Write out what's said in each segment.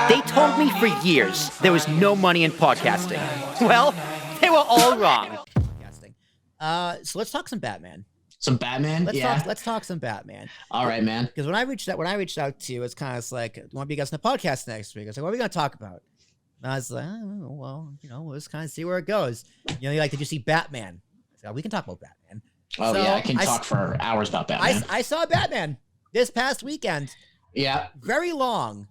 They told me for years there was no money in podcasting. Well, they were all wrong. So let's talk some Batman. Some Batman? Let's talk some Batman. All right, man. Because when I reached out to you, it's kind of like, I want to be guys on the podcast next week. I was like, what are we going to talk about? And I was like, oh, well, we'll just kind of see where it goes. You're like, did you see Batman? I said, oh, we can talk about Batman. Oh, so yeah, I can talk for hours about Batman. I saw Batman this past weekend. Yeah. Very long.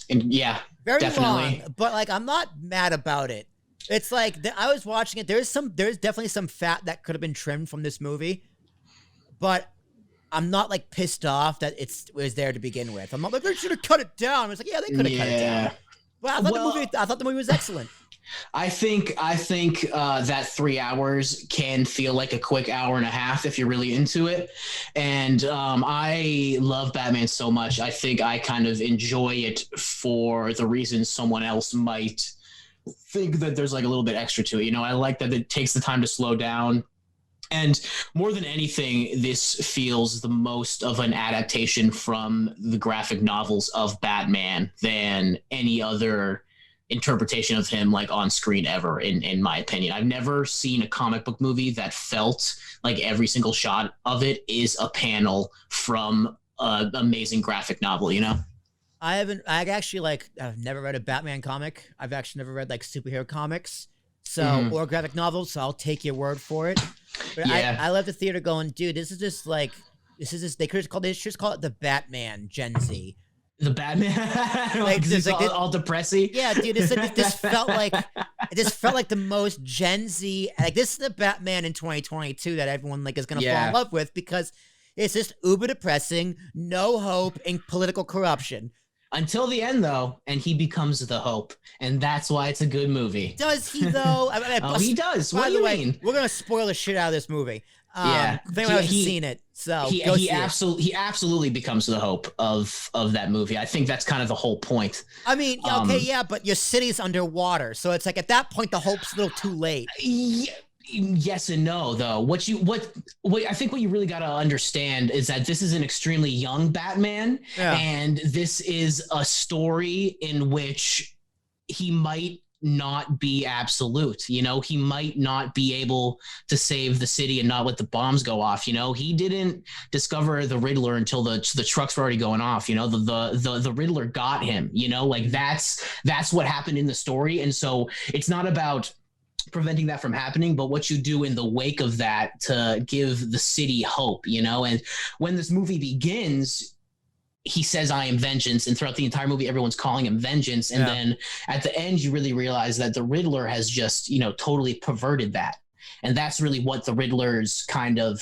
And yeah, very definitely. long. But like, I'm not mad about it. It's like I was watching it. There's definitely some fat that could have been trimmed from this movie, but I'm not like pissed off that it was there to begin with. I'm not like, they should have cut it down. I was like, yeah, they could have cut it down. But I thought the movie was excellent. I think that 3 hours can feel like a quick hour and a half if you're really into it. And I love Batman so much. I think I kind of enjoy it for the reasons someone else might think that there's like a little bit extra to it. I like that it takes the time to slow down. And more than anything, this feels the most of an adaptation from the graphic novels of Batman than any other interpretation of him like on screen ever, in my opinion. I've never seen a comic book movie that felt like every single shot of it is a panel from an amazing graphic novel, I've never read a Batman comic. I've actually never read like superhero comics, or graphic novels, so I'll take your word for it. But yeah. I left the theater going, dude, they should just call it the Batman Gen Z. The Batman, all depressing. Yeah, dude, this felt like the most Gen Z. Like, this is the Batman in 2022 that everyone like is gonna fall in love with, because it's just uber depressing, no hope, and political corruption. Until the end, though, and he becomes the hope, and that's why it's a good movie. Does he though? He does. What do you mean? We're gonna spoil the shit out of this movie. If anyone hasn't seen it, so he absolutely becomes the hope of that movie. I think that's kind of the whole point. I mean, but your city's underwater, so it's like at that point the hope's a little too late. Yes and no, though. What I think what you really got to understand is that this is an extremely young Batman, and this is a story in which he might not be absolute. He might not be able to save the city and not let the bombs go off. He didn't discover the Riddler until the trucks were already going off. The Riddler got him. That's what happened in the story, and so it's not about preventing that from happening, but what you do in the wake of that to give the city hope, and when this movie begins, he says, I am vengeance. And throughout the entire movie, everyone's calling him vengeance. And then at the end, you really realize that the Riddler has just, totally perverted that. And that's really what the Riddler's kind of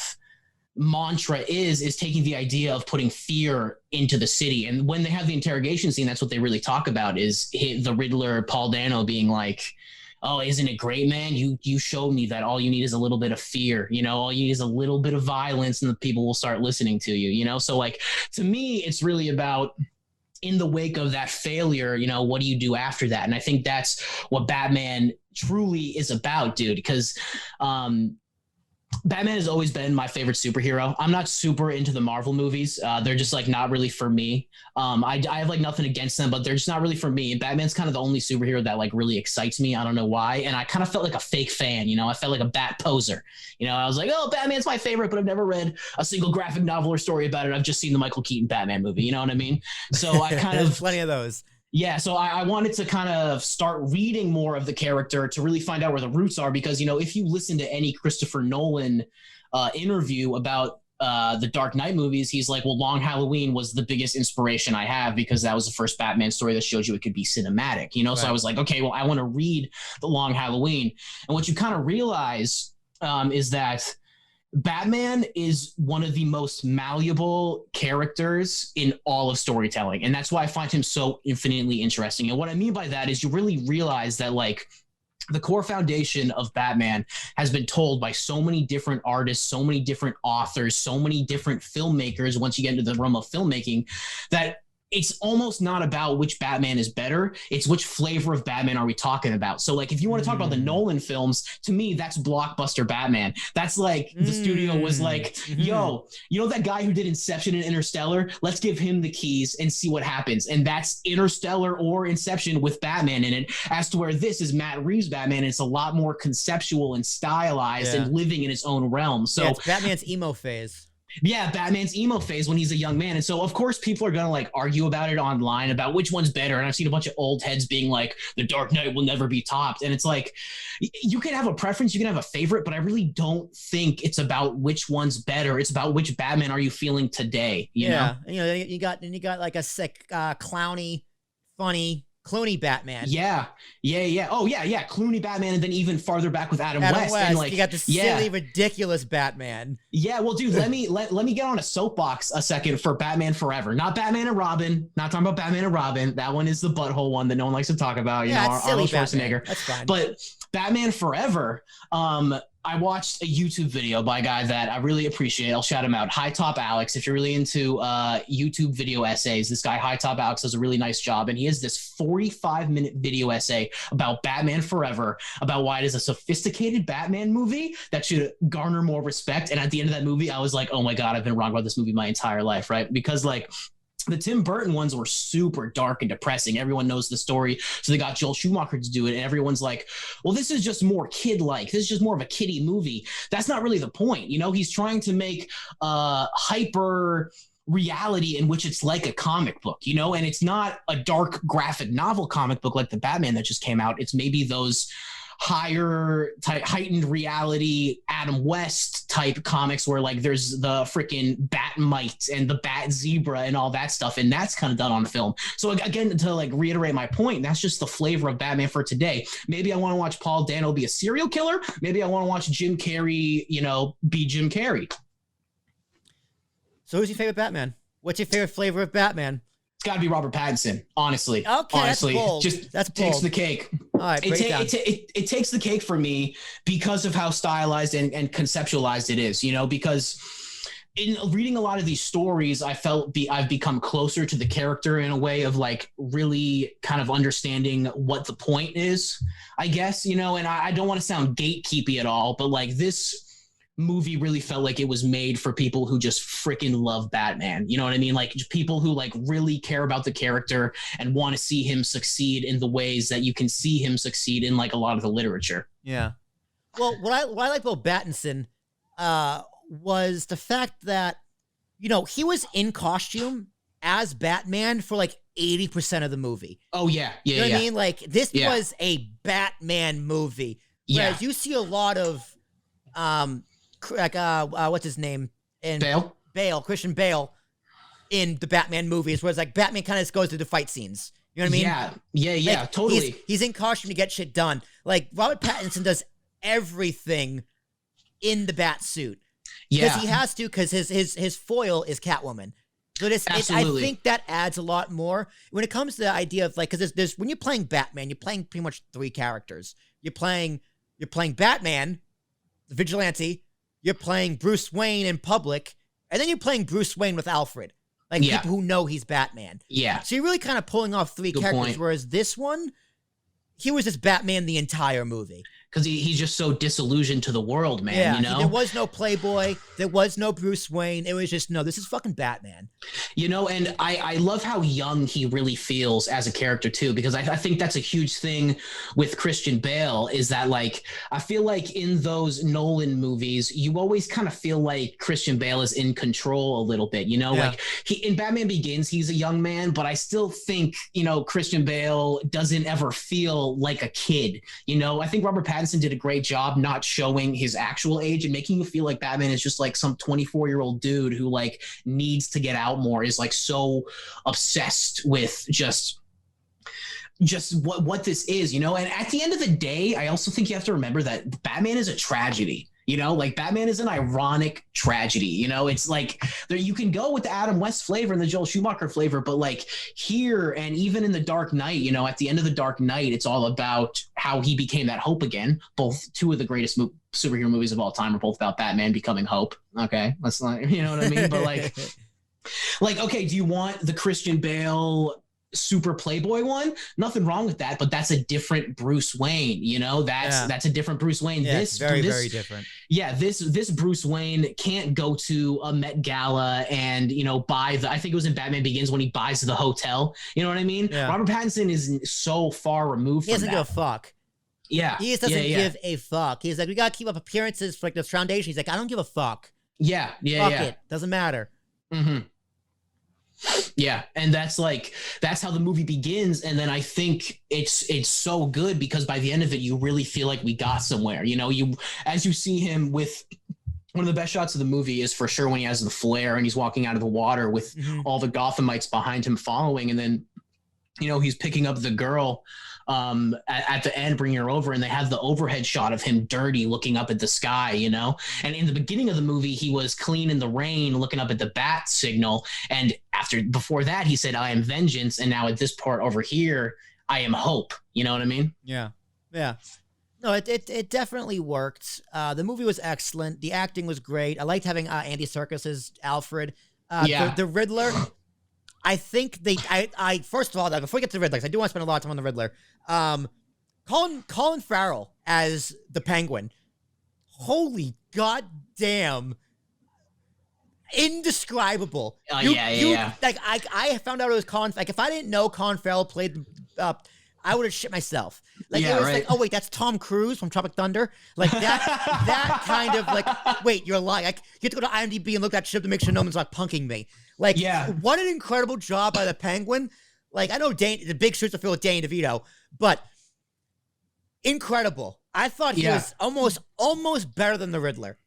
mantra is taking the idea of putting fear into the city. And when they have the interrogation scene, that's what they really talk about, is the Riddler, Paul Dano, being like, oh, isn't it great, man? You showed me that all you need is a little bit of fear, all you need is a little bit of violence, and the people will start listening to you, So like, to me, it's really about, in the wake of that failure, what do you do after that? And I think that's what Batman truly is about, dude, because Batman has always been my favorite superhero. I'm not super into the Marvel movies. They're just like not really for me. I have like nothing against them, but they're just not really for me. And Batman's kind of the only superhero that like really excites me. I don't know why. And I kind of felt like a fake fan, I felt like a bat poser. I was like, oh, Batman's my favorite, but I've never read a single graphic novel or story about it. I've just seen the Michael Keaton Batman movie. You know what I mean? So I kind of plenty of those. Yeah, so I wanted to kind of start reading more of the character to really find out where the roots are, because, if you listen to any Christopher Nolan interview about the Dark Knight movies, he's like, well, Long Halloween was the biggest inspiration I have, because that was the first Batman story that showed you it could be cinematic, Right. So I was like, okay, well, I want to read the Long Halloween. And what you kind of realize is that Batman is one of the most malleable characters in all of storytelling. And that's why I find him so infinitely interesting. And what I mean by that is you really realize that, like, the core foundation of Batman has been told by so many different artists, so many different authors, so many different filmmakers once you get into the realm of filmmaking, that it's almost not about which Batman is better. It's which flavor of Batman are we talking about? So like, if you want to talk about the Nolan films, to me, that's blockbuster Batman. That's like the studio was like, yo, you know that guy who did Inception and Interstellar? Let's give him the keys and see what happens. And that's Interstellar or Inception with Batman in it, as to where this is Matt Reeves' Batman. And it's a lot more conceptual and stylized and living in its own realm. So it's Batman's emo phase. Yeah, Batman's emo phase when he's a young man. And so, of course, people are going to like argue about it online about which one's better. And I've seen a bunch of old heads being like, The Dark Knight will never be topped. And it's like, you can have a preference, you can have a favorite, but I really don't think it's about which one's better. It's about which Batman are you feeling today, you know? And, you got like a sick, clowny, funny Clooney Batman. Yeah. Oh, yeah. Clooney Batman, and then even farther back with Adam West. And like, you got the silly, ridiculous Batman. Yeah, well, dude, let me get on a soapbox a second for Batman Forever. Not Batman and Robin. Not talking about Batman and Robin. That one is the butthole one that no one likes to talk about. You know, Arnold Schwarzenegger. That's fine. But Batman Forever, I watched a YouTube video by a guy that I really appreciate. I'll shout him out. High Top Alex. If you're really into YouTube video essays, this guy, High Top Alex, does a really nice job. And he has this 45-minute video essay about Batman Forever, about why it is a sophisticated Batman movie that should garner more respect. And at the end of that movie, I was like, oh my God, I've been wrong about this movie my entire life, right? Because like, the Tim Burton ones were super dark and depressing. Everyone knows the story. So they got Joel Schumacher to do it. And everyone's like, well, this is just more kid-like. This is just more of a kiddie movie. That's not really the point. You know, he's trying to make hyper reality in which it's like a comic book, you know, and it's not a dark graphic novel comic book like the Batman that just came out. It's maybe those heightened reality Adam West type comics where like there's the freaking Batmite and the Bat Zebra and all that stuff, and that's kind of done on film. So again, to like reiterate my point, that's just the flavor of Batman for today. Maybe I want to watch Paul Dano be a serial killer. Maybe I want to watch Jim Carrey, you know, be Jim Carrey. So who's your favorite Batman? What's your favorite flavor of Batman? It's got to be Robert Pattinson, honestly. Okay, honestly, that's bold. Just that's takes bold. the cake. All right, it takes the cake for me because of how stylized and conceptualized it is, you know, because in reading a lot of these stories, I felt I've become closer to the character in a way of like really kind of understanding what the point is, I guess, you know, and I don't want to sound gatekeepy at all, but like this movie really felt like it was made for people who just freaking love Batman. You know what I mean? Like people who like really care about the character and want to see him succeed in the ways that you can see him succeed in like a lot of the literature. Yeah. Well, what I like about Pattinson was the fact that, you know, he was in costume as Batman for like 80% of the movie. Oh yeah. You know what I mean? Like this was a Batman movie. Whereas you see a lot of like what's his name in Christian Bale in the Batman movies, where it's like Batman kind of goes through the fight scenes. You know what I mean? Yeah, like, totally. He's in costume to get shit done. Like Robert Pattinson does everything in the bat suit because he has to, because his foil is Catwoman. So I think that adds a lot more when it comes to the idea of like, because there's when you're playing Batman, you're playing pretty much three characters. You're playing Batman, the vigilante. You're playing Bruce Wayne in public, and then you're playing Bruce Wayne with Alfred. Like people who know he's Batman. Yeah. So you're really kind of pulling off three characters, point. Whereas this one, he was just Batman the entire movie. Because he's just so disillusioned to the world, man. Yeah, you know, there was no Playboy, there was no Bruce Wayne. It was just, no, this is fucking Batman. You know, and I love how young he really feels as a character too, because I think that's a huge thing with Christian Bale is that like I feel like in those Nolan movies, you always kind of feel like Christian Bale is in control a little bit. You know, like in Batman Begins, he's a young man, but I still think, you know, Christian Bale doesn't ever feel like a kid. You know, I think Robert Pattinson did a great job not showing his actual age and making you feel like Batman is just like some 24-year-old dude who like needs to get out more, is like so obsessed with just what this is, you know. And at the end of the day, I also think you have to remember that Batman is a tragedy. You know, like Batman is an ironic tragedy. You know, it's like there you can go with the Adam West flavor and the Joel Schumacher flavor, but like here and even in The Dark Knight, you know, at the end of The Dark Knight, it's all about how he became that Hope again. Both two of the greatest superhero movies of all time are both about Batman becoming Hope. Okay, that's not, you know what I mean? But like, Like, okay, do you want the Christian Bale super playboy one? Nothing wrong with that, but that's a different Bruce Wayne, you know? That's a different Bruce Wayne. Yeah, This very this, very different. Yeah, this Bruce Wayne can't go to a Met Gala and, you know, buy the, I think it was in Batman Begins when he buys the hotel. You know what I mean? Yeah. Robert Pattinson is so far removed He from doesn't that. give a fuck. Yeah. He just doesn't give a fuck. He's like, we gotta keep up appearances for like this foundation. He's like, I don't give a fuck. Yeah. Fuck it. Doesn't matter. Mm-hmm. Yeah, and that's how the movie begins, and then I think it's so good because by the end of it, you really feel like we got somewhere. You know, as you see him with one of the best shots of the movie is for sure when he has the flare and he's walking out of the water with all the Gothamites behind him following, and then, you know, he's picking up the girl at the end, bringing her over, and they have the overhead shot of him dirty looking up at the sky, you know? And in the beginning of the movie, he was clean in the rain looking up at the bat signal. And before that, he said, I am vengeance. And now at this part over here, I am hope. You know what I mean? Yeah. Yeah. No, it definitely worked. The movie was excellent. The acting was great. I liked having Andy Serkis as Alfred. The Riddler. I think I first of all, before we get to the Riddler, 'cause I do want to spend a lot of time on the Riddler. Colin Farrell as the Penguin. Holy goddamn. Indescribable. Yeah. Like, I found out it was Colin. Like, if I didn't know Colin Farrell played, I would have shit myself. Like, it was like, oh wait, that's Tom Cruise from Tropic Thunder. Like that kind of like, wait, you're lying. Like, you have to go to IMDb and look that shit up to make sure no one's not punking me. Like, what an incredible job by the Penguin. Like, I know the big shoots are filled with Danny DeVito, but incredible. I thought he was almost better than the Riddler.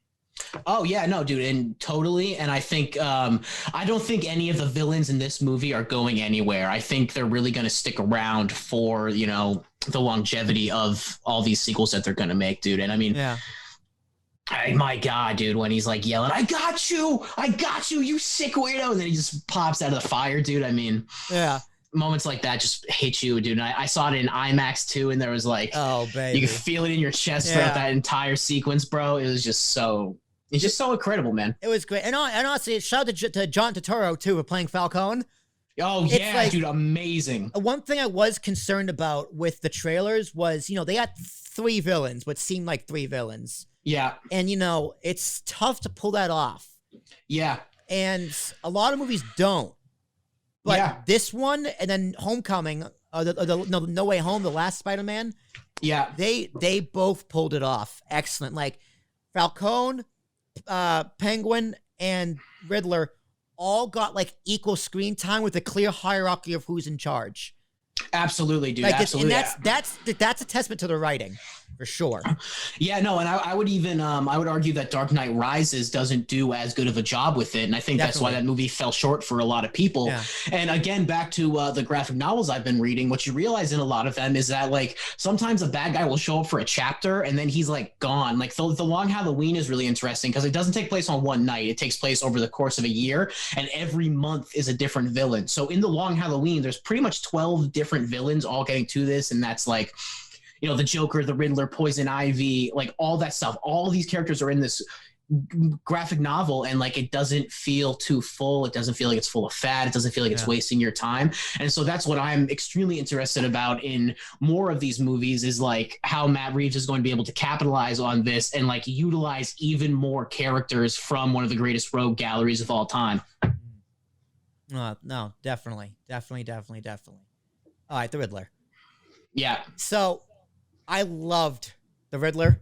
Oh yeah, no, dude, and totally. And I think I don't think any of the villains in this movie are going anywhere. I think they're really going to stick around for, you know, the longevity of all these sequels that they're going to make, dude. And I mean, my God, dude, when he's like yelling, I got you, you sick weirdo, and then he just pops out of the fire, dude. I mean, moments like that just hit you, dude. And I saw it in IMAX too, and there was like, oh baby, you could feel it in your chest throughout that entire sequence, bro. It was just so. It's just so incredible, man. It was great. And honestly, shout out to John Turturro, too, for playing Falcone. Oh, yeah, like, dude, amazing. One thing I was concerned about with the trailers was, you know, they had 3 villains, what seemed like 3 villains. Yeah. And, you know, it's tough to pull that off. Yeah. And a lot of movies don't. But this one, and then Homecoming, No Way Home, the last Spider-Man. Yeah. They both pulled it off. Excellent. Like, Falcone, Penguin, and Riddler all got like equal screen time with a clear hierarchy of who's in charge. Absolutely, dude. Like, absolutely. And that's a testament to the writing, for sure. Yeah, no, and I would even I would argue that Dark Knight Rises doesn't do as good of a job with it, and I think that's why that movie fell short for a lot of people. Yeah. And again, back to the graphic novels I've been reading, what you realize in a lot of them is that like sometimes a bad guy will show up for a chapter and then he's like gone. Like the Long Halloween is really interesting because it doesn't take place on one night; it takes place over the course of a year, and every month is a different villain. So in the Long Halloween, there's pretty much 12 different villains all getting to this, and that's like, you know, the Joker, the Riddler, Poison Ivy, like all that stuff. All these characters are in this graphic novel, and like it doesn't feel too full. It doesn't feel like it's full of fat. It doesn't feel like it's wasting your time. And so that's what I'm extremely interested about in more of these movies, is like how Matt Reeves is going to be able to capitalize on this and like utilize even more characters from one of the greatest rogue galleries of all time. No, definitely. All right, the Riddler. Yeah. So I loved the Riddler.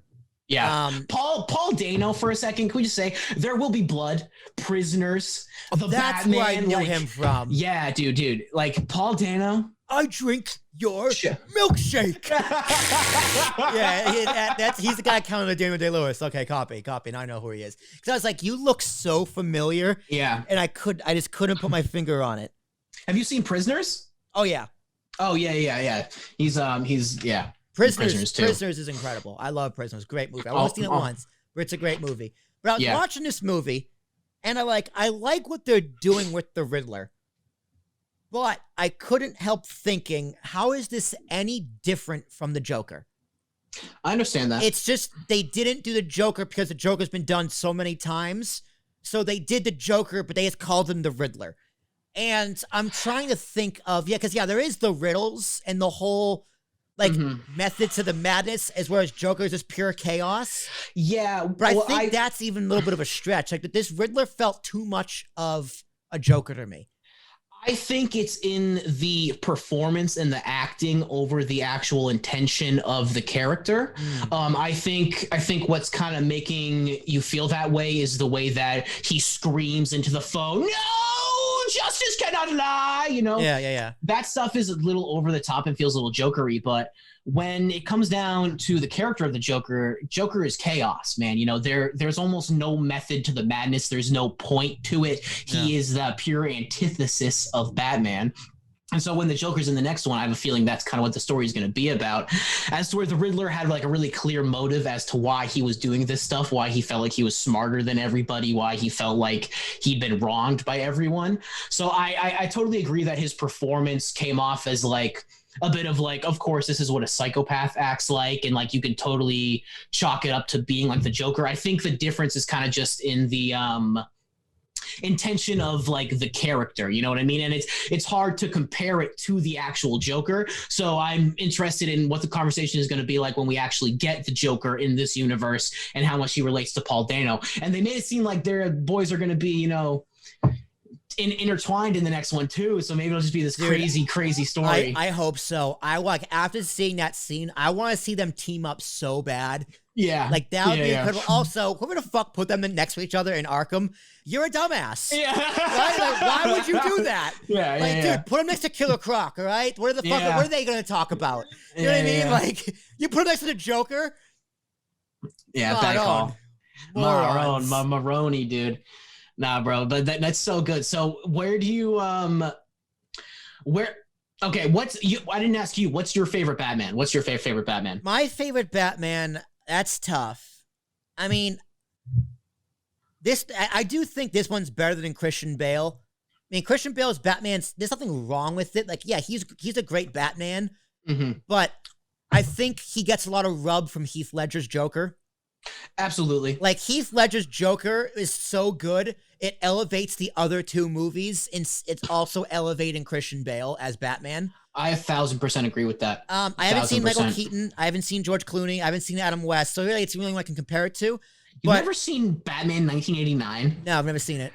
Yeah. Paul Dano, for a second, can we just say there will be blood, prisoners, the that's Batman. Where I know like, him from. Yeah, dude. Like Paul Dano. I drink your milkshake. Yeah, he's the guy counting to Daniel Day-Lewis. Okay, copy. Now I know who he is. Because I was like, you look so familiar. Yeah. And I just couldn't put my finger on it. Have you seen Prisoners? Oh yeah. Oh yeah. He's Prisoners is incredible. I love Prisoners. Great movie. I've only seen it once, but it's a great movie. But I was watching this movie, and I like what they're doing with the Riddler. But I couldn't help thinking, how is this any different from the Joker? I understand that. It's just they didn't do the Joker because the Joker's been done so many times. So they did the Joker, but they just called him the Riddler. And I'm trying to think of, because there is the riddles and the whole like method to the madness, as well as Joker is just pure chaos. Yeah. But I think that's even a little bit of a stretch. Like this Riddler felt too much of a Joker to me. I think it's in the performance and the acting over the actual intention of the character. I think what's kind of making you feel that way is the way that he screams into the phone, "No, justice cannot lie," Yeah. That stuff is a little over the top and feels a little jokery, but when it comes down to the character of the Joker is chaos, man. There's almost no method to the madness. There's no point to it. He is the pure antithesis of Batman. And so when the Joker's in the next one, I have a feeling that's kind of what the story is going to be about. As to where the Riddler had like a really clear motive as to why he was doing this stuff, why he felt like he was smarter than everybody, why he felt like he'd been wronged by everyone. So I totally agree that his performance came off as like a bit of like, of course, this is what a psychopath acts like. And like, you can totally chalk it up to being like the Joker. I think the difference is kind of just in the intention of like the character, you know what I mean? And it's hard to compare it to the actual Joker. So I'm interested in what the conversation is going to be like when we actually get the Joker in this universe and how much he relates to Paul Dano. And they made it seem like their boys are going to be, intertwined in the next one too, so maybe it'll just be this crazy story. I hope so. After seeing that scene, I want to see them team up so bad. Like that would be incredible. Also, whoever the fuck put them next to each other in Arkham, you're a dumbass. Right? Like, why would you do that? Dude, put them next to Killer Croc. All right, what are they going to talk about? You know what I mean? Like, you put them next to the Joker. Bad call. Maroni, dude. Nah, bro, but that's so good. So where do you I didn't ask you, what's your favorite Batman? What's your favorite Batman? My favorite Batman, that's tough. I mean, I do think this one's better than Christian Bale. I mean, Christian Bale's Batman's, there's nothing wrong with it. Like, yeah, he's a great Batman, but I think he gets a lot of rub from Heath Ledger's Joker. Absolutely. Like, Heath Ledger's Joker is so good, it elevates the other two movies, and it's also elevating Christian Bale as Batman. I 1,000% agree with that. I haven't seen Michael Keaton. I haven't seen George Clooney. I haven't seen Adam West. So really, it's the only one I can compare it to. You've never seen Batman 1989? No, I've never seen it.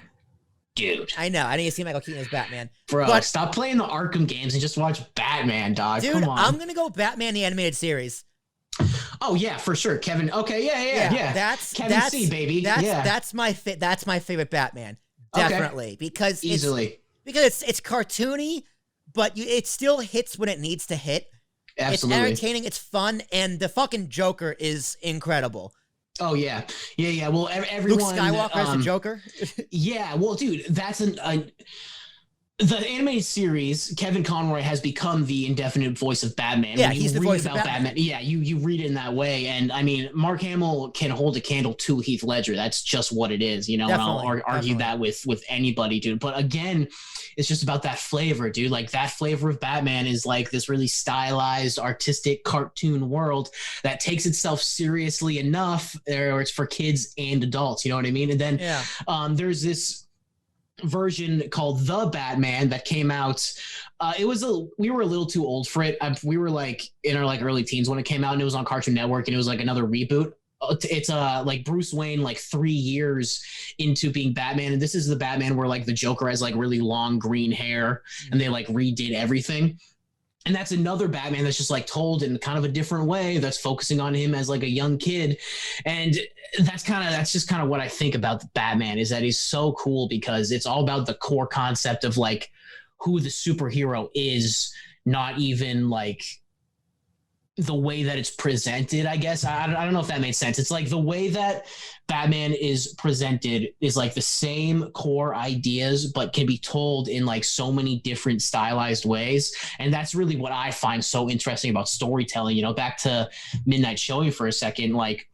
Dude. I know. I need to see Michael Keaton as Batman. Bro, stop playing the Arkham games and just watch Batman, dog. Dude, come on. I'm going to go Batman the Animated Series. Oh yeah, for sure, Kevin. Okay, yeah. That's Kevin C, baby. That's my favorite Batman, definitely, because easily it's cartoony, but it still hits when it needs to hit. Absolutely, it's entertaining, it's fun, and the fucking Joker is incredible. Oh yeah. Well, everyone. Luke Skywalker as the Joker. Yeah, well, dude, that's the animated series, Kevin Conroy has become the indefinite voice of Batman. Yeah, he's the voice of Batman. Yeah, you read it in that way. And I mean, Mark Hamill can hold a candle to Heath Ledger. That's just what it is, and I'll argue that with anybody, dude. But again, it's just about that flavor, dude. Like, that flavor of Batman is like this really stylized, artistic cartoon world that takes itself seriously enough, or it's for kids and adults, you know what I mean? And then there's this version called The Batman that came out. We were a little too old for it. We were like in our like early teens when it came out, and it was on Cartoon Network, and it was like another reboot. It's like Bruce Wayne like 3 years into being Batman, and this is the Batman where like the Joker has like really long green hair, and they like redid everything. And that's another Batman that's just like told in kind of a different way, that's focusing on him as like a young kid. And that's just kind of what I think about the Batman, is that he's so cool because it's all about the core concept of like who the superhero is, not even like the way that it's presented, I guess. I don't know if that made sense. It's like the way that Batman is presented is like the same core ideas, but can be told in like so many different stylized ways. And that's really what I find so interesting about storytelling. Back to Midnight Showing for a second, like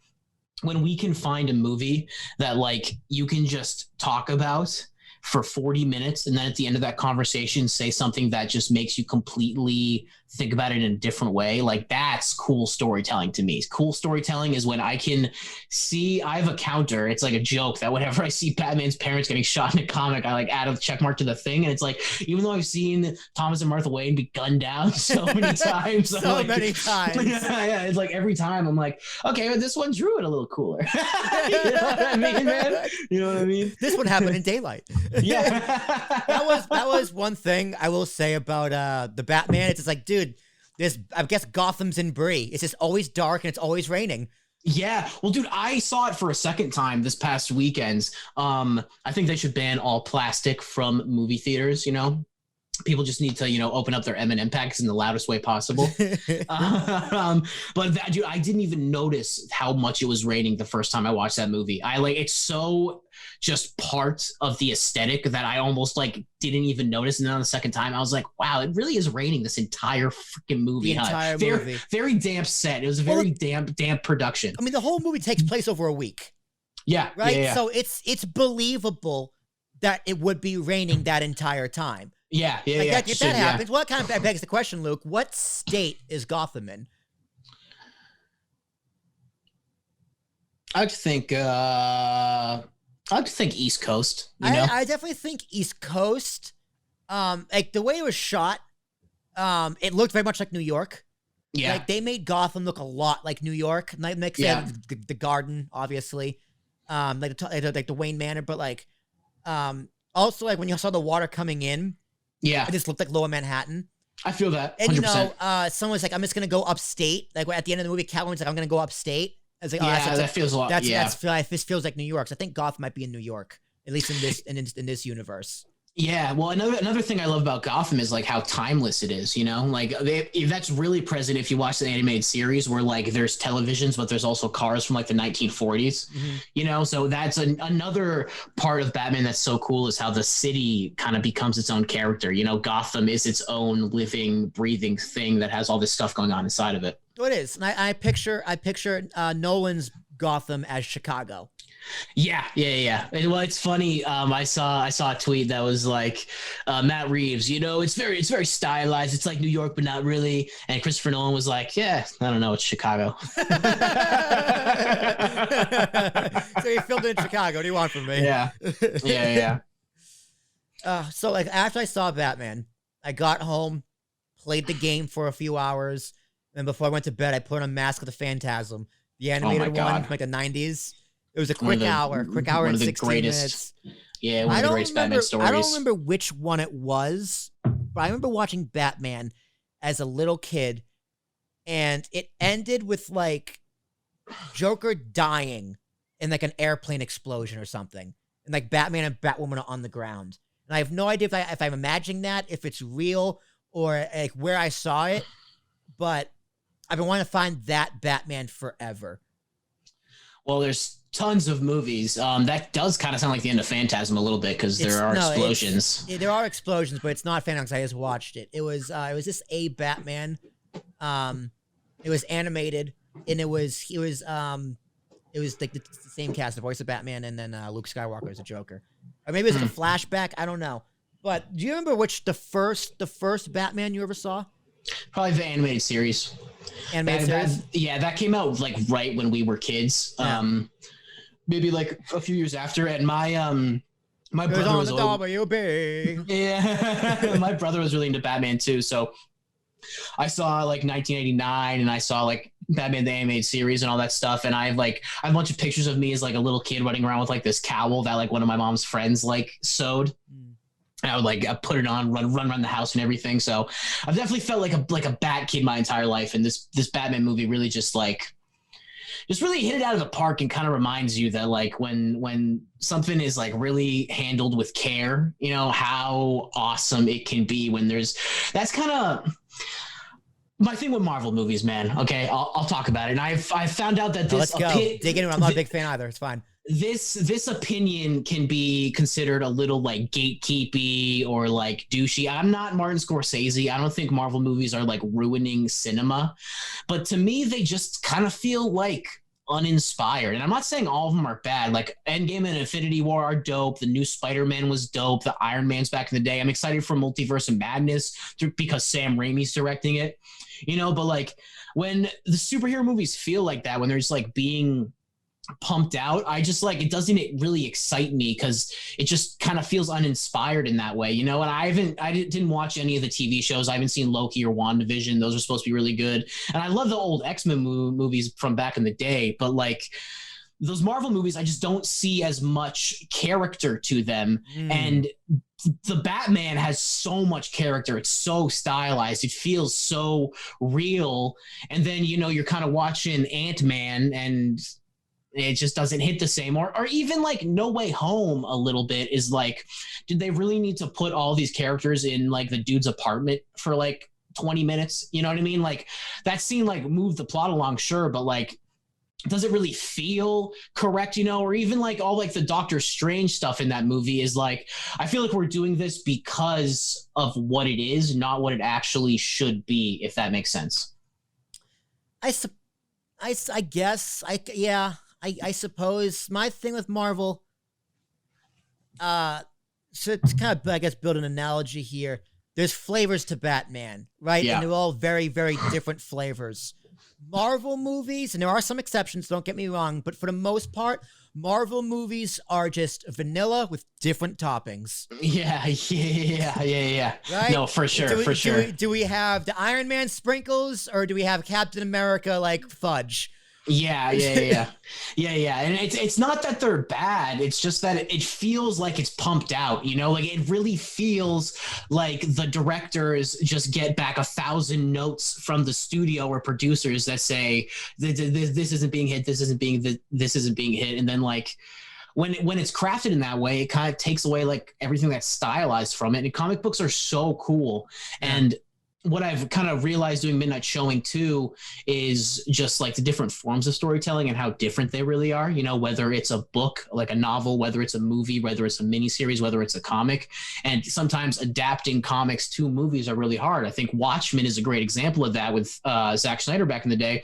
when we can find a movie that like you can just talk about for 40 minutes, and then at the end of that conversation say something that just makes you completely think about it in a different way. Like that's cool storytelling to me. Cool storytelling is when I can see, I have a counter. It's like a joke that whenever I see Batman's parents getting shot in a comic, I like add a check mark to the thing. And it's like, even though I've seen Thomas and Martha Wayne be gunned down so many times, many times. Yeah, it's like every time I'm like, okay, well, this one drew it a little cooler. You know what I mean, man? You know what I mean? This one happened in daylight. Yeah. that was one thing I will say about the Batman. It's just like, dude, I guess Gotham's in Brie. It's just always dark and it's always raining. Yeah. Well, dude, I saw it for a second time this past weekend. I think they should ban all plastic from movie theaters, you know? People just need to, you know, open up their M&M packs in the loudest way possible. But that, dude, I didn't even notice how much it was raining the first time I watched that movie. It's so just part of the aesthetic that I almost like didn't even notice. And then on the second time, I was like, wow, it really is raining this entire freaking movie. The entire movie. Very damp set. It was a very damp production. I mean, the whole movie takes place over a week. Yeah. Right? Yeah. So it's believable that it would be raining that entire time. Yeah. If that happens, well, that kind of begs the question, Luke, what state is Gotham in? I'd think East Coast. You know? I definitely think East Coast. Like the way it was shot, it looked very much like New York. Yeah. Like they made Gotham look a lot like New York. Like the garden, obviously. Like the Wayne Manor, but like also like when you saw the water coming in, yeah, it just looked like Lower Manhattan. I feel that. 100%. And you know, someone's like, I'm just gonna go upstate. Like at the end of the movie, Catwoman's like, I'm gonna go upstate. I was like, that feels a lot. This feels like New York. So I think Gotham might be in New York, at least in this universe. Yeah, well, another thing I love about Gotham is like how timeless it is. You know, like that's really present if you watch the animated series, where like there's televisions, but there's also cars from like the 1940s. Mm-hmm. You know, so that's another part of Batman that's so cool is how the city kind of becomes its own character. You know, Gotham is its own living, breathing thing that has all this stuff going on inside of it. So it is, and I picture Nolan's Gotham as Chicago. Yeah. Well, it's funny. I saw a tweet that was like, Matt Reeves, you know, it's very stylized. It's like New York, but not really. And Christopher Nolan was like, yeah, I don't know, it's Chicago. So you filmed it in Chicago. What do you want from me? Yeah. So like after I saw Batman, I got home, played the game for a few hours, and before I went to bed, I put on Mask of the Phantasm, the animated one from like the 90s. It was a quick hour and 16 minutes. Yeah, one of the greatest Batman stories. I don't remember which one it was, but I remember watching Batman as a little kid, and it ended with like Joker dying in like an airplane explosion or something, and like Batman and Batwoman are on the ground. And I have no idea if I'm imagining that, if it's real, or like where I saw it, but I've been wanting to find that Batman forever. Well, there's tons of movies. That does kind of sound like the end of Phantasm a little bit because there are explosions. There are explosions, but it's not Phantasm. I just watched it. It was just a Batman. It was animated, and it was like the same cast, the voice of Batman, and then Luke Skywalker as a Joker, or maybe it's like a flashback. I don't know. But do you remember which the first Batman you ever saw? Probably the animated series. That came out like right when we were kids. Yeah. Maybe like a few years after. And my brother was WB. Yeah, my brother was really into Batman too. So I saw like 1989, and I saw like Batman the animated series and all that stuff. And I have a bunch of pictures of me as like a little kid running around with like this cowl that like one of my mom's friends like sewed. And I would like put it on, run around the house and everything. So I've definitely felt like a Bat kid my entire life. And this Batman movie really just really hit it out of the park, and kind of reminds you that like when something is like really handled with care, you know, how awesome it can be when that's kind of my thing with Marvel movies, man. Okay, I'll talk about it. And I've found out that this. Let's go. Dig into it. I'm not a big fan either. It's fine. This opinion can be considered a little like gatekeepy or like douchey. I'm not Martin Scorsese. I don't think Marvel movies are like ruining cinema, but to me, they just kind of feel like uninspired. And I'm not saying all of them are bad. Like Endgame and Infinity War are dope. The new Spider-Man was dope. The Iron Man's back in the day. I'm excited for Multiverse of Madness because Sam Raimi's directing it, but like when the superhero movies feel like that, when they're just like being pumped out, I just like, it doesn't really excite me because it just kind of feels uninspired in that way, and I didn't watch any of the TV shows. I haven't seen Loki or WandaVision. Those are supposed to be really good, and I love the old X-Men movies from back in the day, but like those Marvel movies, I just don't see as much character to them. And the Batman has so much character. It's so stylized. It feels so real. And then, you're kind of watching Ant-Man and it just doesn't hit the same. Or even like No Way Home a little bit is like, did they really need to put all these characters in like the dude's apartment for like 20 minutes? You know what I mean? Like that scene like moved the plot along, sure, but like, does it really feel correct, or even like all like the Doctor Strange stuff in that movie is like, I feel like we're doing this because of what it is, not what it actually should be, if that makes sense. I suppose my thing with Marvel, so to kind of, I guess, build an analogy here, there's flavors to Batman, right? Yeah. And they're all very, very different flavors. Marvel movies, and there are some exceptions, don't get me wrong, but for the most part, Marvel movies are just vanilla with different toppings. Yeah. Right? No, for sure. Do we have the Iron Man sprinkles, or do we have Captain America like fudge? Yeah. And it's not that they're bad. It's just that it feels like it's pumped out, like it really feels like the directors just get back 1,000 notes from the studio or producers that say this isn't being hit. This isn't being hit. And then like, when it's crafted in that way, it kind of takes away like everything that's stylized from it. And comic books are so cool. And what I've kind of realized doing Midnight Showing too is just like the different forms of storytelling and how different they really are, whether it's a book, like a novel, whether it's a movie, whether it's a miniseries, whether it's a comic. And sometimes adapting comics to movies are really hard. I think Watchmen is a great example of that with Zack Snyder back in the day.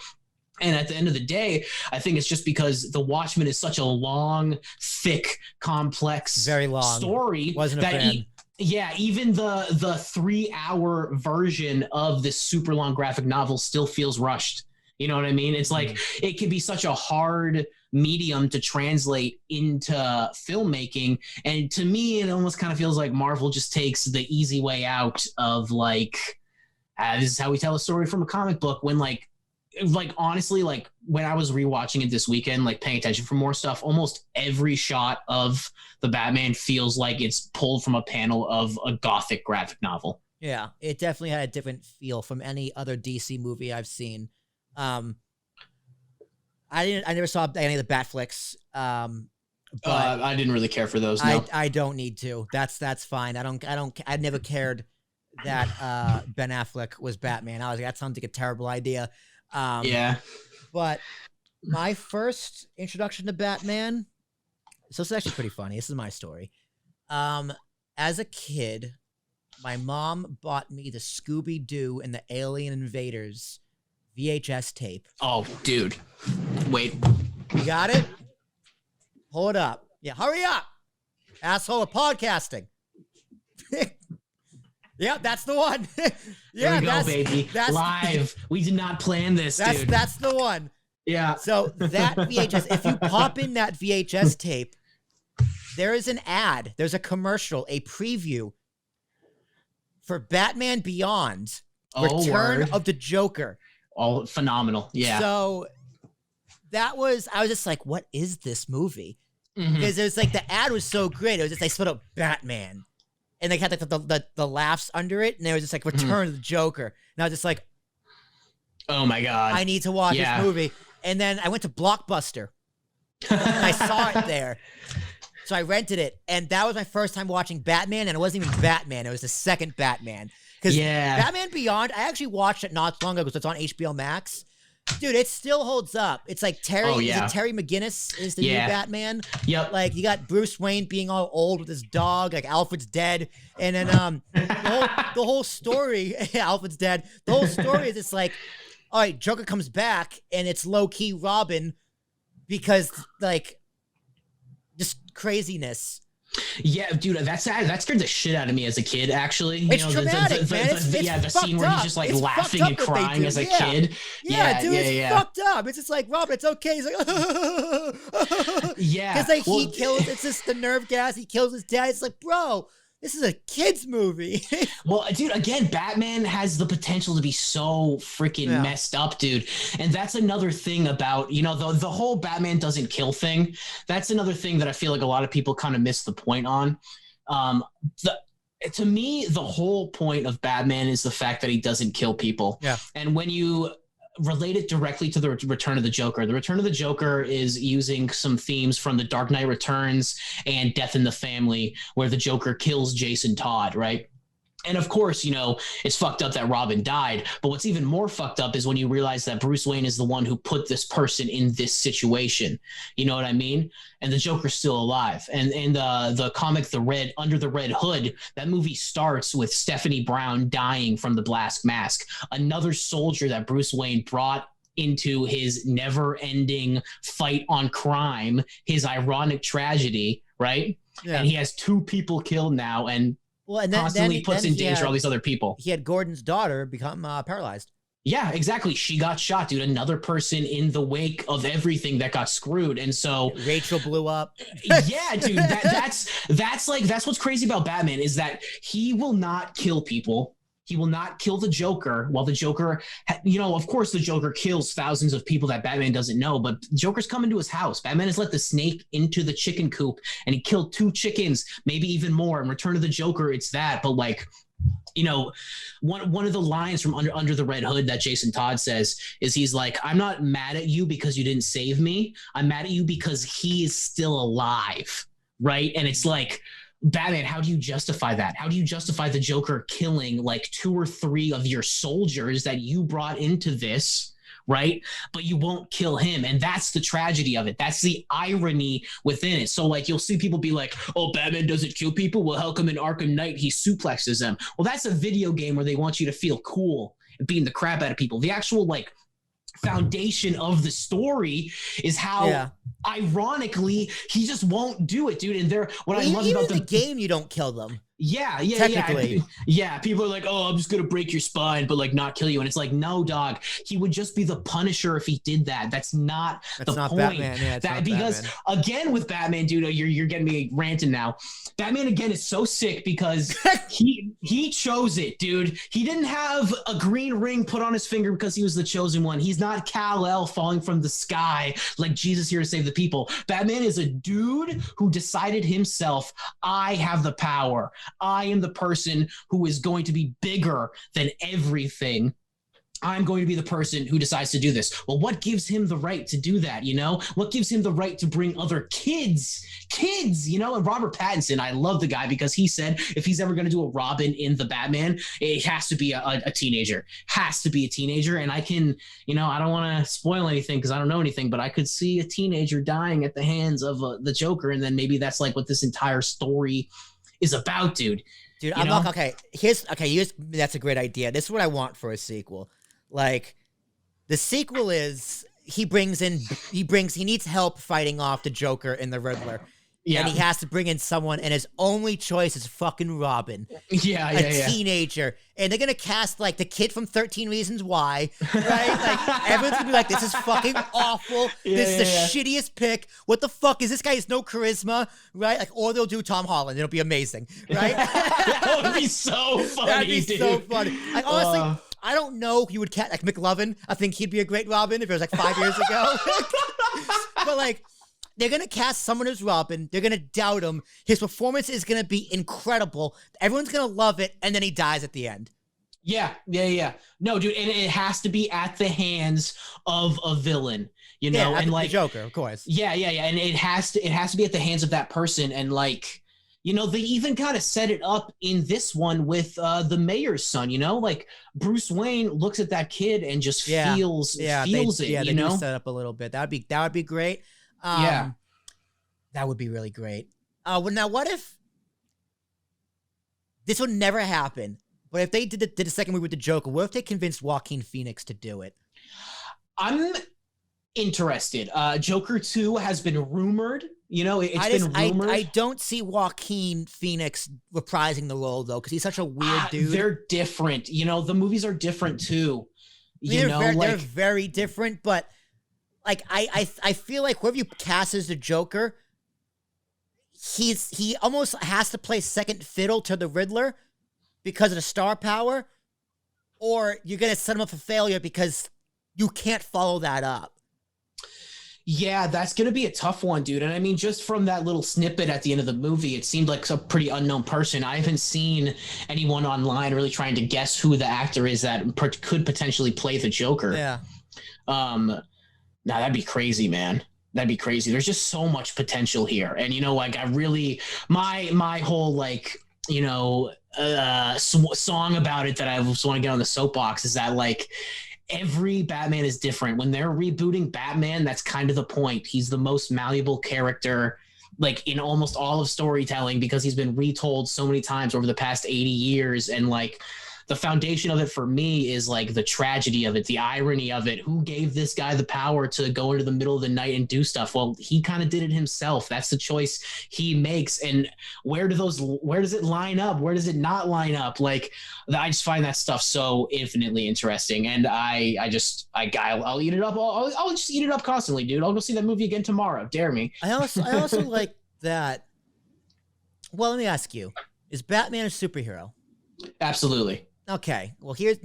And at the end of the day, I think it's just because The Watchmen is such a long, thick, complex, very long story. Wasn't a fan. Even the 3-hour version of this super long graphic novel still feels rushed. You know what I mean? It's like it can be such a hard medium to translate into filmmaking. And to me, it almost kind of feels like Marvel just takes the easy way out of like, this is how we tell a story from a comic book, when like honestly, like when I was rewatching it this weekend, like paying attention for more stuff, almost every shot of the Batman feels like it's pulled from a panel of a gothic graphic novel. Yeah, it definitely had a different feel from any other DC movie I've seen. I never saw any of the Bat flicks. But I didn't really care for those. No. I don't need to. That's fine. I never cared that Ben Affleck was Batman. I was like, that sounds like a terrible idea. But my first introduction to Batman, so it's actually pretty funny. This is my story. As a kid, my mom bought me the Scooby-Doo and the Alien Invaders VHS tape. Oh, dude. Wait. You got it? Hold up. Yeah, hurry up. Asshole of podcasting. Yeah, that's the one. Yeah, there we go, baby. That's live. We did not plan this, dude. That's the one. Yeah. So that VHS, if you pop in that VHS tape, there is an ad. There's a commercial, a preview for Batman Beyond, Return of the Joker. Oh, phenomenal. Yeah. So I was just like, what is this movie? Because it was like, the ad was so great. It was just, they split up Batman. And they had like the laughs under it, and they were just like Return of the Joker. And I was just like, oh my God. I need to watch this movie. And then I went to Blockbuster. And I saw it there. So I rented it. And that was my first time watching Batman, and it wasn't even Batman. It was the second Batman. Because Batman Beyond, I actually watched it not long ago because it's on HBO Max. Dude, it still holds up. It's like Terry McGinnis is the new Batman. Yep. Like, you got Bruce Wayne being all old with his dog, like Alfred's dead. And then the whole story, Alfred's dead. The whole story is it's like, all right, Joker comes back, and it's low-key Robin because like just craziness. Yeah, dude, that scared the shit out of me as a kid. Actually, It's traumatic, man. The scene where he's just like it's laughing and crying as a kid. Yeah, dude, it's fucked up. It's just like, Robin, it's okay. He's like, yeah, because like he kills. It's just the nerve gas. He kills his dad. It's like, bro, this is a kids movie. Well, dude, again, Batman has the potential to be so freaking messed up, dude. And that's another thing about, the whole Batman doesn't kill thing. That's another thing that I feel like a lot of people kind of miss the point on. To me, the whole point of Batman is the fact that he doesn't kill people. Yeah. And when you relate it directly to the Return of the Joker. The Return of the Joker is using some themes from The Dark Knight Returns and Death in the Family, where the Joker kills Jason Todd, right? And of course, it's fucked up that Robin died. But what's even more fucked up is when you realize that Bruce Wayne is the one who put this person in this situation. You know what I mean? And the Joker's still alive. And the comic, Under the Red Hood, that movie starts with Stephanie Brown dying from the Black Mask, another soldier that Bruce Wayne brought into his never-ending fight on crime, his ironic tragedy, right? Yeah. And he has 2 people killed now, and constantly puts in danger all these other people. He had Gordon's daughter become paralyzed. Yeah, exactly. She got shot, dude. Another person in the wake of everything that got screwed. And so Rachel blew up. Yeah, dude. That's what's crazy about Batman is that he will not kill people. He will not kill the Joker, while the Joker, of course the Joker kills thousands of people that Batman doesn't know, but Joker's coming to his house. Batman has let the snake into the chicken coop, and he killed 2 chickens, maybe even more. In Return of the Joker, it's that. But one of the lines from Under the Red Hood that Jason Todd says is he's like, I'm not mad at you because you didn't save me. I'm mad at you because he is still alive, right? And it's like, Batman, how do you justify that? How do you justify the Joker killing like 2 or 3 of your soldiers that you brought into this, right? But you won't kill him. And that's the tragedy of it. That's the irony within it. So like you'll see people be like, oh, Batman doesn't kill people. Well, how come in Arkham Knight he suplexes them? Well, that's a video game where they want you to feel cool and beating the crap out of people. The actual like foundation of the story is how ironically he just won't do it, dude. And I love about the game, you don't kill them. Yeah. People are like, oh, I'm just gonna break your spine, but like not kill you. And it's like, no, dog. He would just be the Punisher if he did that. That's not the point. Batman. Yeah, because Batman. Again, with Batman, dude, you're getting me ranting now. Batman again is so sick because he chose it, dude. He didn't have a green ring put on his finger because he was the chosen one. He's not Kal-El falling from the sky like Jesus here to save the people. Batman is a dude who decided himself, I have the power. I am the person who is going to be bigger than everything. I'm going to be the person who decides to do this. Well, what gives him the right to do that? What gives him the right to bring other kids, and Robert Pattinson, I love the guy because he said if he's ever going to do a Robin in the Batman, it has to be a teenager, And I can, I don't want to spoil anything because I don't know anything, but I could see a teenager dying at the hands of the Joker. And then maybe that's like what this entire story is about, dude. Dude, I'm not okay. That's a great idea. This is what I want for a sequel. Like, the sequel is he needs help fighting off the Joker and the Riddler. Yeah. And he has to bring in someone, and his only choice is fucking Robin. A teenager. And they're going to cast, like, the kid from 13 Reasons Why, right? Like, everyone's going to be like, this is fucking awful. This is the shittiest pick. What the fuck? Is this guy has no charisma, right? Like, or they'll do Tom Holland. It'll be amazing, right? That would be so funny, That'd be dude. so funny. Like, honestly, I don't know if you would cast, like, McLovin. I think he'd be a great Robin if it was, like, 5 years ago. But, like, they're going to cast someone as Robin. They're going to doubt him. His performance is going to be incredible. Everyone's going to love it. And then he dies at the end. Yeah. No, dude. And it has to be at the hands of a villain, and like the Joker, of course. Yeah. And it has to be at the hands of that person. And like, they even kind of set it up in this one with the mayor's son, like Bruce Wayne looks at that kid and just feels it. Yeah, they do set up a little bit. That would be great. That would be really great. Now what if this would never happen? But if they did the second movie with the Joker, what if they convinced Joaquin Phoenix to do it? Interested. Joker 2 has been rumored. You know, it's been rumored. I don't see Joaquin Phoenix reprising the role though, because he's such a weird dude. They're different. You know, the movies are different too. They're very different, but like I feel like whoever you cast as the Joker, he almost has to play second fiddle to the Riddler because of the star power, or you're gonna set him up for failure because you can't follow that up. Yeah, that's going to be a tough one, dude. And I mean, just from that little snippet at the end of the movie, it seemed like a pretty unknown person. I haven't seen anyone online really trying to guess who the actor is that could potentially play the Joker. Yeah. Now that'd be crazy, man. That'd be crazy. There's just so much potential here. And, you know, like I really, my whole like, you know, song about it that I just want to get on the soapbox is that like, every Batman is different. When they're rebooting Batman, that's kind of the point. He's the most malleable character, like in almost all of storytelling, because he's been retold so many times over the past 80 years. And like the foundation of it for me is like the tragedy of it, the irony of it. Who gave this guy the power to go into the middle of the night and do stuff? Well, he kind of did it himself. That's the choice he makes. And where does it line up? Where does it not line up? Like, I just find that stuff so infinitely interesting. And I'll eat it up. I'll just eat it up constantly, dude. I'll go see that movie again tomorrow. Dare me. I also like that. Well, let me ask you, is Batman a superhero? Absolutely. Okay. Well, here's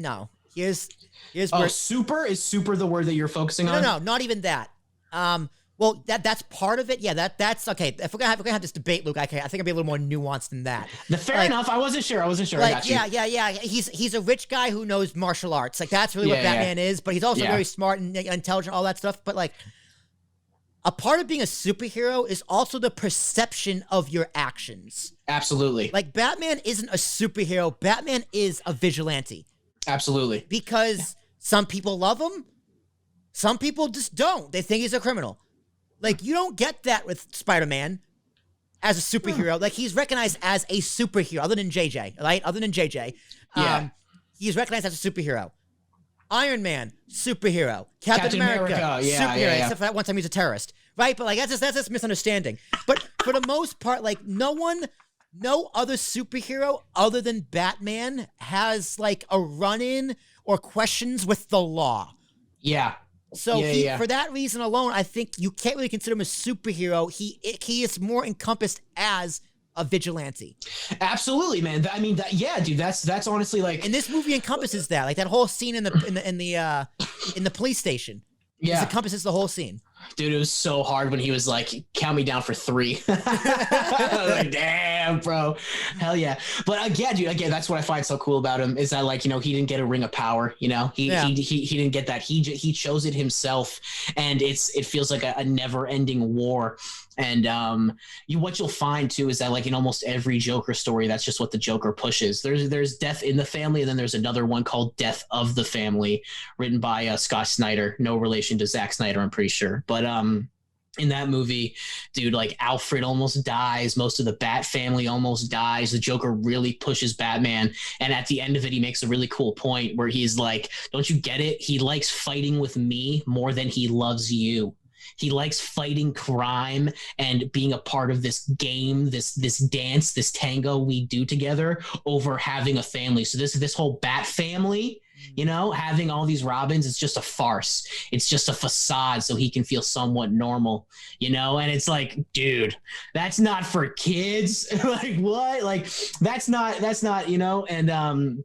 where super is super the word that you're focusing on? No, not even that. Well, that's part of it. Yeah, that's okay. If we're gonna have this debate, Luke, I think I'll be a little more nuanced than that. Fair enough. I wasn't sure. Like, I got you. Yeah. He's a rich guy who knows martial arts. Like that's really what Batman is. But he's also very smart and intelligent, all that stuff. But like, a part of being a superhero is also the perception of your actions. Absolutely. Like Batman isn't a superhero. Batman is a vigilante. Absolutely. Because some people love him. Some people just don't. They think he's a criminal. Like, you don't get that with Spider-Man as a superhero. Like, he's recognized as a superhero, other than JJ, right? Other than JJ. He's recognized as a superhero. Iron Man, superhero. Captain America, superhero. Except for that one time he's a terrorist, right? But like that's just misunderstanding. But for the most part, like no other superhero other than Batman has like a run-in or questions with the law. Yeah. So for that reason alone, I think you can't really consider him a superhero. He is more encompassed as a vigilante. Absolutely, man. I mean, dude. That's honestly like, and this movie encompasses that. Like that whole scene in the police station. Yeah, it encompasses the whole scene. Dude, it was so hard when he was like, count me down for 3. Like, damn, bro. Hell yeah. But again, that's what I find so cool about him is that like, you know, he didn't get a ring of power, you know, he didn't get that. He chose it himself. And it feels like a never ending war. And what you'll find too is that like in almost every Joker story, that's just what the Joker pushes. There's death in the family, and then there's another one called Death of the Family, written by Scott Snyder, no relation to Zack Snyder, I'm pretty sure. But in that movie, dude, like Alfred almost dies, most of the Bat family almost dies. The Joker really pushes Batman, and at the end of it, he makes a really cool point where he's like, "Don't you get it? He likes fighting with me more than he loves you." He likes fighting crime and being a part of this game, this dance, this tango we do together over having a family. So this whole Bat family, you know, having all these Robins, it's just a farce. It's just a facade so he can feel somewhat normal, you know? And it's like, dude, that's not for kids. Like what? Like that's not, you know? And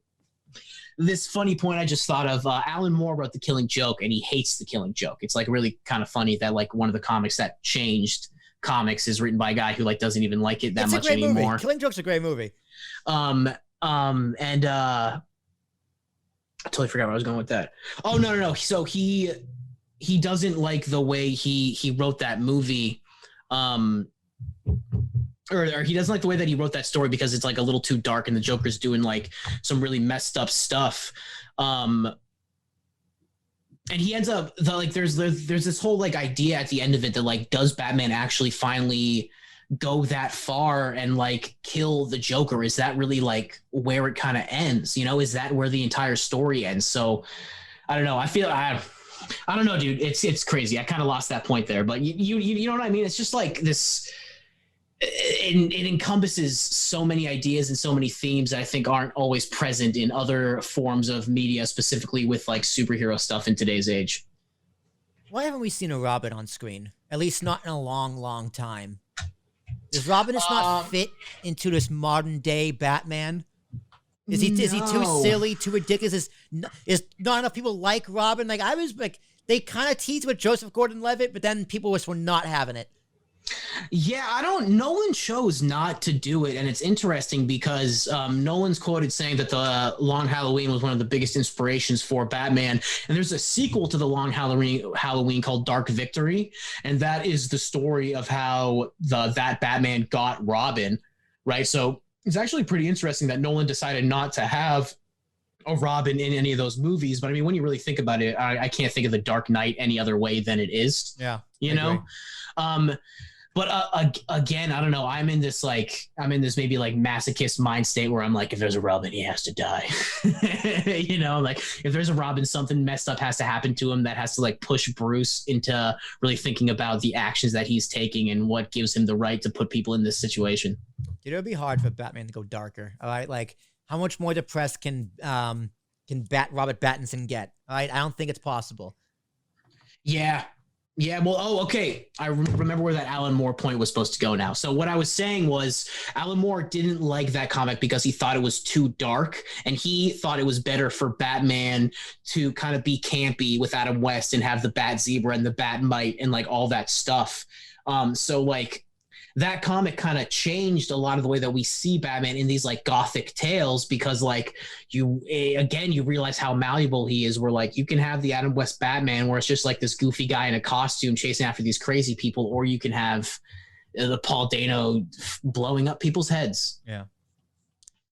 this funny point I just thought of, Alan Moore wrote The Killing Joke, and he hates The Killing Joke. It's like really kind of funny that like one of the comics that changed comics is written by a guy who like doesn't even like it that much anymore. Movie. Killing Joke's a great movie. And I totally forgot where I was going with that. Oh no. So he doesn't like the way he wrote that movie. Or he doesn't like the way that he wrote that story because it's like a little too dark and the Joker's doing like some really messed up stuff. And he ends up there's this whole like idea at the end of it that like, does Batman actually finally go that far and like kill the Joker? Is that really like where it kind of ends? You know, is that where the entire story ends? So I don't know. I I don't know, dude. It's crazy. I kind of lost that point there, but you know what I mean? It's just like this. It encompasses so many ideas and so many themes that I think aren't always present in other forms of media, specifically with like superhero stuff in today's age. Why haven't we seen a Robin on screen? At least not in a long, long time. Does Robin just not fit into this modern day Batman? Is he too silly, too ridiculous? Is not enough people like Robin? Like I was like, they kind of teased with Joseph Gordon-Levitt, but then people were not having it. Yeah, Nolan chose not to do it, and it's interesting because Nolan's quoted saying that the Long Halloween was one of the biggest inspirations for Batman, and there's a sequel to the Long Halloween called Dark Victory, and that is the story of how that Batman got Robin, right? So it's actually pretty interesting that Nolan decided not to have a Robin in any of those movies, but I mean, when you really think about it, I can't think of the Dark Knight any other way than it is. Yeah, you know. But again, I don't know. I'm in this maybe like masochist mind state where I'm like, if there's a Robin, he has to die. You know, like if there's a Robin, something messed up has to happen to him that has to like push Bruce into really thinking about the actions that he's taking and what gives him the right to put people in this situation. Dude, it would be hard for Batman to go darker. All right, like how much more depressed can Robert Pattinson get? All right, I don't think it's possible. Yeah. Yeah, well, okay. I remember where that Alan Moore point was supposed to go now. So what I was saying was Alan Moore didn't like that comic because he thought it was too dark, and he thought it was better for Batman to kind of be campy with Adam West and have the Bat Zebra and the Batmite and like all that stuff. So like that comic kind of changed a lot of the way that we see Batman in these like gothic tales, because like you realize how malleable he is, where like you can have the Adam West Batman where it's just like this goofy guy in a costume chasing after these crazy people, or you can have the Paul Dano blowing up people's heads. Yeah.